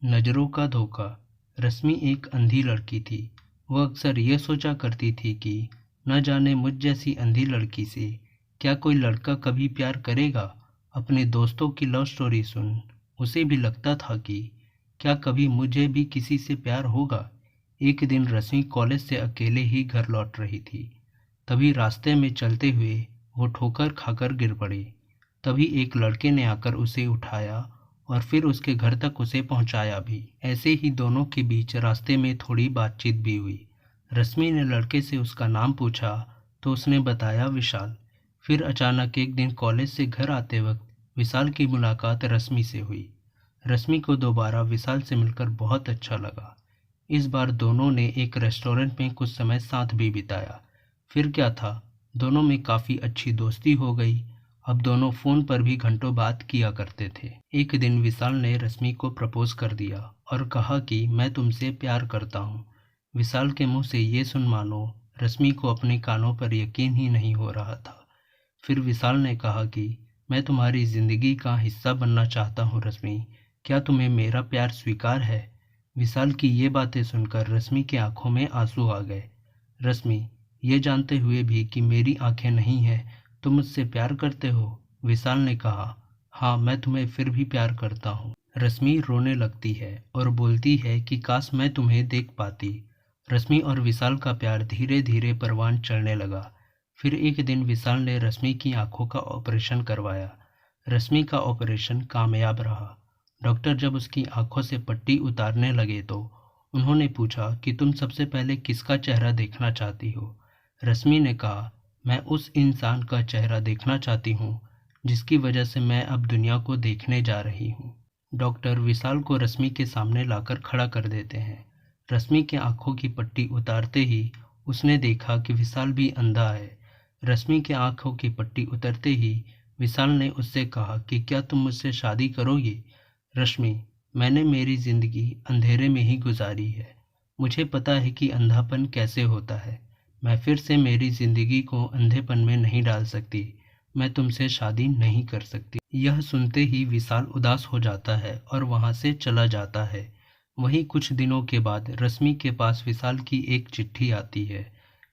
नज़रों का धोखा। रश्मि एक अंधी लड़की थी। वह अक्सर ये सोचा करती थी कि न जाने मुझ जैसी अंधी लड़की से क्या कोई लड़का कभी प्यार करेगा। अपने दोस्तों की लव स्टोरी सुन उसे भी लगता था कि क्या कभी मुझे भी किसी से प्यार होगा। एक दिन रश्मि कॉलेज से अकेले ही घर लौट रही थी। तभी रास्ते में चलते हुए वो ठोकर खाकर गिर पड़ी। तभी एक लड़के ने आकर उसे उठाया और फिर उसके घर तक उसे पहुंचाया भी। ऐसे ही दोनों के बीच रास्ते में थोड़ी बातचीत भी हुई। रश्मि ने लड़के से उसका नाम पूछा तो उसने बताया विशाल। फिर अचानक एक दिन कॉलेज से घर आते वक्त विशाल की मुलाकात रश्मि से हुई। रश्मि को दोबारा विशाल से मिलकर बहुत अच्छा लगा। इस बार दोनों ने एक रेस्टोरेंट में कुछ समय साथ भी बिताया। फिर क्या था, दोनों में काफ़ी अच्छी दोस्ती हो गई। अब दोनों फ़ोन पर भी घंटों बात किया करते थे। एक दिन विशाल ने रश्मि को प्रपोज कर दिया और कहा कि मैं तुमसे प्यार करता हूँ। विशाल के मुंह से ये सुन मानो रश्मि को अपने कानों पर यकीन ही नहीं हो रहा था। फिर विशाल ने कहा कि मैं तुम्हारी ज़िंदगी का हिस्सा बनना चाहता हूँ रश्मि, क्या तुम्हें मेरा प्यार स्वीकार है। विशाल की ये बातें सुनकर रश्मि की आंखों में आंसू आ गए। रश्मि, ये जानते हुए भी कि मेरी आंखें नहीं हैं, तुम मुझसे प्यार करते हो। विशाल ने कहा, हाँ मैं तुम्हें फिर भी प्यार करता हूँ। रश्मि रोने लगती है और बोलती है कि काश मैं तुम्हें देख पाती। रश्मि और विशाल का प्यार धीरे धीरे परवान चढ़ने लगा। फिर एक दिन विशाल ने रश्मि की आंखों का ऑपरेशन करवाया। रश्मि का ऑपरेशन कामयाब रहा। डॉक्टर जब उसकी आंखों से पट्टी उतारने लगे तो उन्होंने पूछा कि तुम सबसे पहले किसका चेहरा देखना चाहती हो। रश्मि ने कहा, मैं उस इंसान का चेहरा देखना चाहती हूँ जिसकी वजह से मैं अब दुनिया को देखने जा रही हूँ। डॉक्टर विशाल को रश्मि के सामने लाकर खड़ा कर देते हैं। रश्मि की आंखों की पट्टी उतारते ही उसने देखा कि विशाल भी अंधा है। रश्मि की आंखों की पट्टी उतरते ही विशाल ने उससे कहा कि क्या तुम मुझसे शादी करोगी। रश्मि, मैंने मेरी ज़िंदगी अंधेरे में ही गुजारी है। मुझे पता है कि अंधापन कैसे होता है। मैं फिर से मेरी ज़िंदगी को अंधेपन में नहीं डाल सकती। मैं तुमसे शादी नहीं कर सकती। यह सुनते ही विशाल उदास हो जाता है और वहाँ से चला जाता है। वहीं कुछ दिनों के बाद रश्मि के पास विशाल की एक चिट्ठी आती है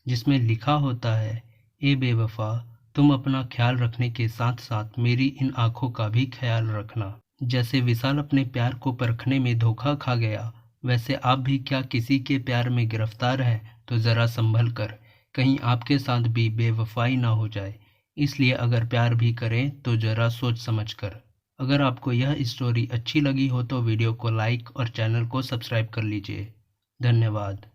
जिसमें लिखा होता है, ए बेवफा, तुम अपना ख्याल रखने के साथ साथ मेरी इन आँखों का भी ख्याल रखना। जैसे विशाल अपने प्यार को परखने में धोखा खा गया, वैसे आप भी क्या किसी के प्यार में गिरफ्तार हैं तो ज़रा संभल कर, कहीं आपके साथ भी बेवफाई ना हो जाए। इसलिए अगर प्यार भी करें तो ज़रा सोच समझ कर। अगर आपको यह स्टोरी अच्छी लगी हो तो वीडियो को लाइक और चैनल को सब्सक्राइब कर लीजिए। धन्यवाद।